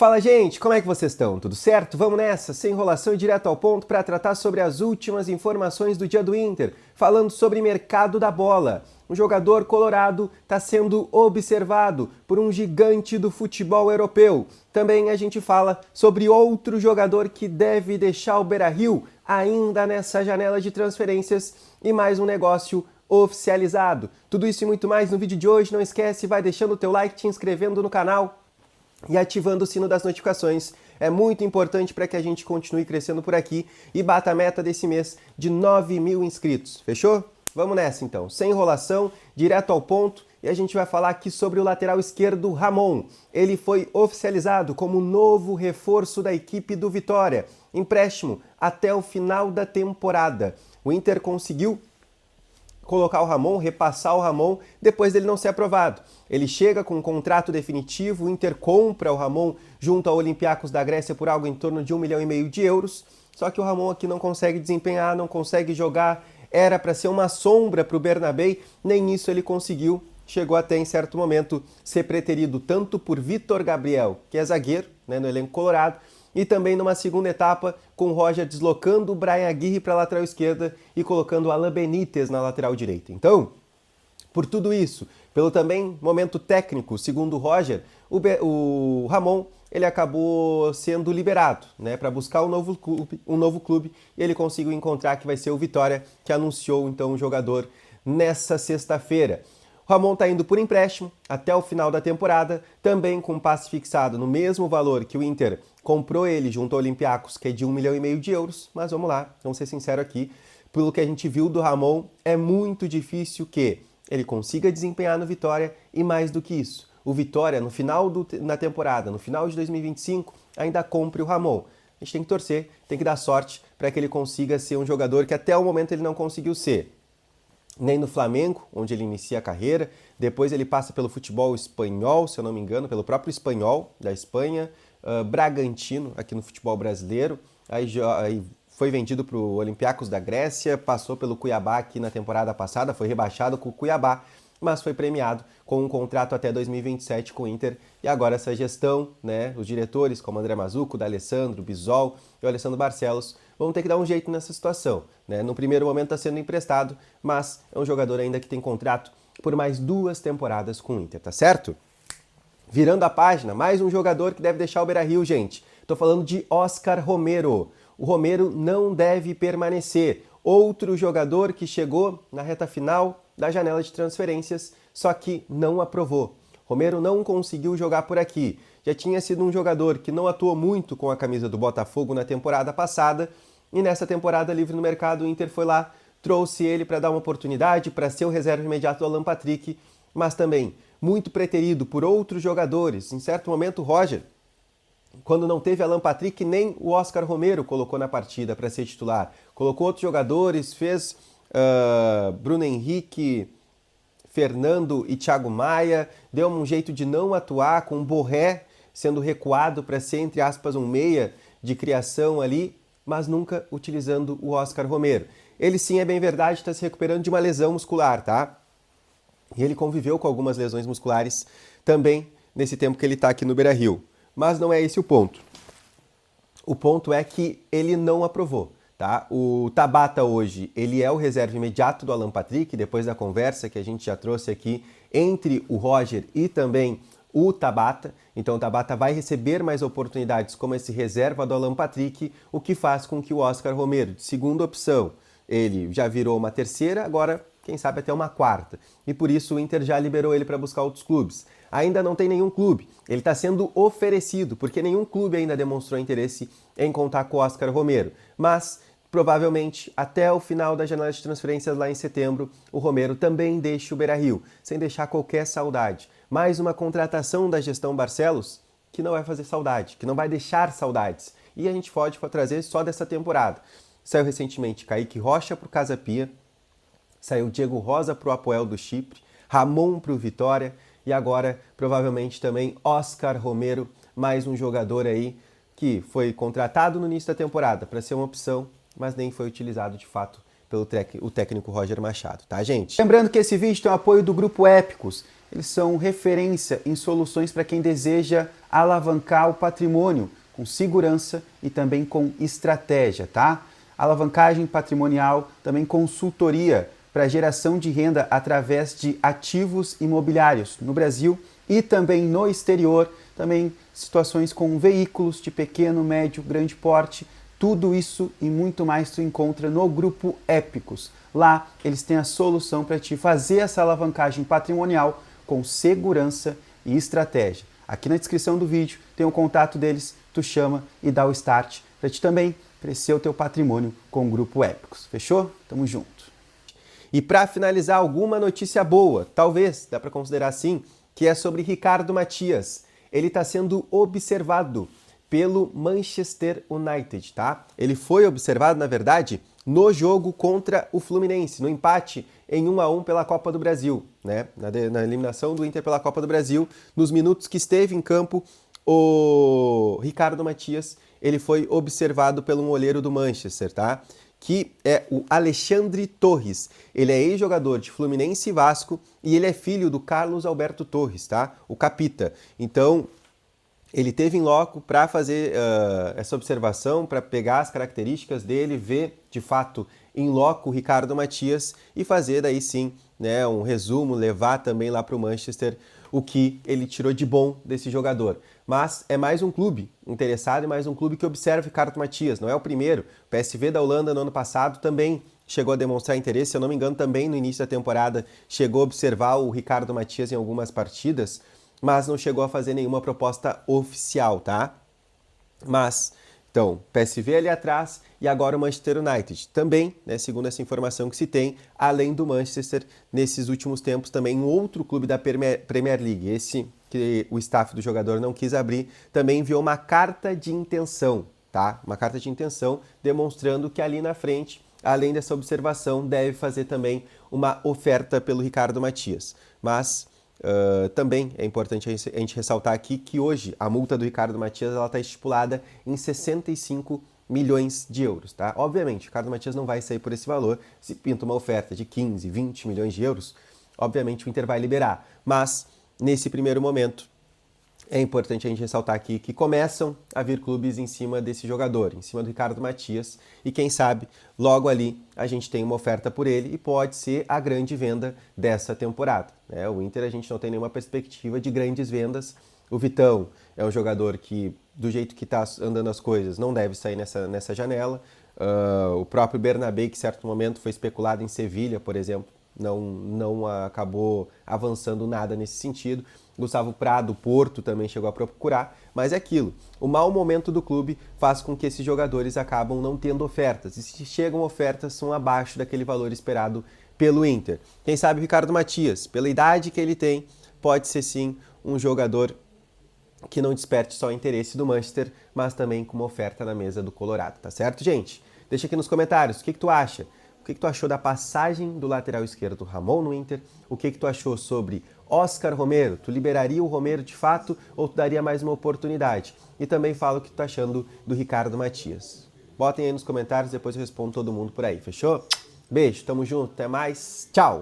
Fala, gente, como é que vocês estão? Tudo certo? Vamos nessa, sem enrolação e direto ao ponto para tratar sobre as últimas informações do dia do Inter, falando sobre mercado da bola. Um jogador colorado está sendo observado por um gigante do futebol europeu. Também a gente fala sobre outro jogador que deve deixar o Beira-Rio ainda nessa janela de transferências e mais um negócio oficializado. Tudo isso e muito mais no vídeo de hoje. Não esquece, vai deixando o teu like, te inscrevendo no canal e ativando o sino das notificações. É muito importante para que a gente continue crescendo por aqui e bata a meta desse mês de 9.000 inscritos. Fechou? Vamos nessa então, sem enrolação, direto ao ponto, e a gente vai falar aqui sobre o lateral esquerdo Ramon. Ele foi oficializado como novo reforço da equipe do Vitória, empréstimo até o final da temporada. O Inter conseguiu colocar o Ramon, repassar o Ramon, depois dele não ser aprovado. Ele chega com um contrato definitivo, o Inter compra o Ramon junto ao Olympiacos da Grécia por algo em torno de 1,5 milhão de euros, só que o Ramon aqui não consegue desempenhar, não consegue jogar, era para ser uma sombra para o Bernabéu, nem isso ele conseguiu, chegou até em certo momento ser preterido tanto por Vitor Gabriel, que é zagueiro, no elenco colorado, e também numa segunda etapa com o Roger deslocando o Bryan Aguirre para a lateral esquerda e colocando o Alan Benítez na lateral direita. Então, por tudo isso, pelo também momento técnico, segundo o Roger, o Ramon ele acabou sendo liberado, para buscar um novo clube, e ele conseguiu encontrar que vai ser o Vitória, que anunciou então o jogador nessa sexta-feira. O Ramon está indo por empréstimo até o final da temporada, também com um passe fixado no mesmo valor que o Inter comprou ele junto ao Olympiacos, que é de 1,5 milhão de euros, mas vamos lá, vamos ser sinceros aqui, pelo que a gente viu do Ramon, é muito difícil que ele consiga desempenhar no Vitória e mais do que isso, o Vitória no final da temporada, no final de 2025, ainda compre o Ramon. A gente tem que torcer, tem que dar sorte para que ele consiga ser um jogador que até o momento ele não conseguiu ser. Nem no Flamengo, onde ele inicia a carreira, depois ele passa pelo futebol espanhol, se eu não me engano, pelo próprio espanhol da Espanha, Bragantino, aqui no futebol brasileiro, aí foi vendido para o Olympiacos da Grécia, passou pelo Cuiabá aqui na temporada passada, foi rebaixado com o Cuiabá, mas foi premiado com um contrato até 2027 com o Inter, e agora essa gestão, os diretores como André Mazzucco, D'Alessandro, Bisol e o Alessandro Barcelos vão ter que dar um jeito nessa situação. No primeiro momento está sendo emprestado, mas é um jogador ainda que tem contrato por mais 2 temporadas com o Inter, tá certo? Virando a página, mais um jogador que deve deixar o Beira-Rio, gente. Estou falando de Óscar Romero. O Romero não deve permanecer. Outro jogador que chegou na reta final da janela de transferências, só que não aprovou. Romero não conseguiu jogar por aqui. Já tinha sido um jogador que não atuou muito com a camisa do Botafogo na temporada passada, e nessa temporada livre no mercado o Inter foi lá, trouxe ele para dar uma oportunidade, para ser o reserva imediato do Alan Patrick, mas também muito preterido por outros jogadores. Em certo momento o Roger, quando não teve Alan Patrick, nem o Óscar Romero colocou na partida para ser titular. Colocou outros jogadores, fez Bruno Henrique, Fernando e Thiago Maia, deu um jeito de não atuar, com o Borré sendo recuado para ser, entre aspas, um meia de criação ali, mas nunca utilizando o Óscar Romero. Ele sim, é bem verdade, está se recuperando de uma lesão muscular, tá? E ele conviveu com algumas lesões musculares também nesse tempo que ele está aqui no Beira-Rio. Mas não é esse o ponto. O ponto é que ele não aprovou. Tá? O Tabata hoje, ele é o reserva imediato do Alan Patrick, depois da conversa que a gente já trouxe aqui entre o Roger e também o Tabata. Então o Tabata vai receber mais oportunidades como esse reserva do Alan Patrick, o que faz com que o Óscar Romero, de segunda opção, ele já virou uma terceira, agora quem sabe até uma quarta. E por isso o Inter já liberou ele para buscar outros clubes. Ainda não tem nenhum clube. Ele está sendo oferecido, porque nenhum clube ainda demonstrou interesse em contar com o Óscar Romero. Mas provavelmente até o final da janela de transferências lá em setembro, o Romero também deixa o Beira-Rio, sem deixar qualquer saudade. Mais uma contratação da gestão Barcelos que não vai fazer saudade, que não vai deixar saudades. E a gente pode trazer só dessa temporada. Saiu recentemente Kaique Rocha para o Casa Pia, saiu Diego Rosa para o Apoel do Chipre, Ramon para o Vitória e agora provavelmente também Óscar Romero, mais um jogador aí que foi contratado no início da temporada para ser uma opção, mas nem foi utilizado de fato pelo técnico Roger Machado, tá, gente? Lembrando que esse vídeo tem o apoio do Grupo Épicos. eles são referência em soluções para quem deseja alavancar o patrimônio com segurança e também com estratégia, tá? Alavancagem patrimonial, também consultoria para geração de renda através de ativos imobiliários no Brasil e também no exterior, também situações com veículos de pequeno, médio, grande porte. Tudo isso e muito mais tu encontra no Grupo Épicos. Lá eles têm a solução para te fazer essa alavancagem patrimonial com segurança e estratégia. Aqui na descrição do vídeo tem o contato deles, tu chama e dá o start para te também crescer o teu patrimônio com o Grupo Épicos. Fechou? Tamo junto. E para finalizar, alguma notícia boa, talvez, dá para considerar assim, que é sobre Ricardo Matias. Ele está sendo observado pelo Manchester United, tá? Ele foi observado, na verdade, no jogo contra o Fluminense, no empate em 1-1 pela Copa do Brasil, né? Na eliminação do Inter pela Copa do Brasil, nos minutos que esteve em campo, o Ricardo Matias, ele foi observado pelo olheiro do Manchester, tá? Que é o Alexandre Torres. Ele é ex-jogador de Fluminense e Vasco e ele é filho do Carlos Alberto Torres, tá? O Capita. Então, ele teve em loco para fazer essa observação, para pegar as características dele, ver de fato em loco o Ricardo Matias e fazer daí sim, né, um resumo, levar também lá para o Manchester o que ele tirou de bom desse jogador. Mas é mais um clube interessado e mais um clube que observa o Ricardo Matias. Não é o primeiro. O PSV da Holanda no ano passado também chegou a demonstrar interesse. Se eu não me engano, também no início da temporada chegou a observar o Ricardo Matias em algumas partidas, mas não chegou a fazer nenhuma proposta oficial, tá? Mas, então, PSV ali atrás e agora o Manchester United. Também, né, segundo essa informação que se tem, além do Manchester, nesses últimos tempos também um outro clube da Premier League, esse que o staff do jogador não quis abrir, também enviou uma carta de intenção, tá? Uma carta de intenção demonstrando que ali na frente, além dessa observação, deve fazer também uma oferta pelo Ricardo Matias. Mas também é importante a gente ressaltar aqui que hoje a multa do Ricardo Matias está estipulada em 65 milhões de euros, tá? Obviamente, o Ricardo Matias não vai sair por esse valor. Se pinta uma oferta de 15, 20 milhões de euros, obviamente o Inter vai liberar. Mas, nesse primeiro momento, é importante a gente ressaltar aqui que começam a vir clubes em cima desse jogador, em cima do Ricardo Matias, e quem sabe, logo ali, a gente tem uma oferta por ele e pode ser a grande venda dessa temporada, né? O Inter, a gente não tem nenhuma perspectiva de grandes vendas. O Vitão é um jogador que, do jeito que está andando as coisas, não deve sair nessa janela. O próprio Bernabé, que em certo momento foi especulado em Sevilha, por exemplo, não acabou avançando nada nesse sentido. Gustavo Prado, Porto, também chegou a procurar, mas é aquilo. O mau momento do clube faz com que esses jogadores acabam não tendo ofertas. E se chegam ofertas, são abaixo daquele valor esperado pelo Inter. Quem sabe o Ricardo Matias, pela idade que ele tem, pode ser sim um jogador que não desperte só o interesse do Manchester, mas também com uma oferta na mesa do Colorado, tá certo, gente? Deixa aqui nos comentários o que tu acha. O que tu achou da passagem do lateral esquerdo Ramon no Inter? O que tu achou sobre Oscar Romero? Tu liberaria o Romero de fato ou tu daria mais uma oportunidade? E também fala o que tu tá achando do Ricardo Matias. Botem aí nos comentários, depois eu respondo todo mundo por aí, fechou? Beijo, tamo junto, até mais, tchau!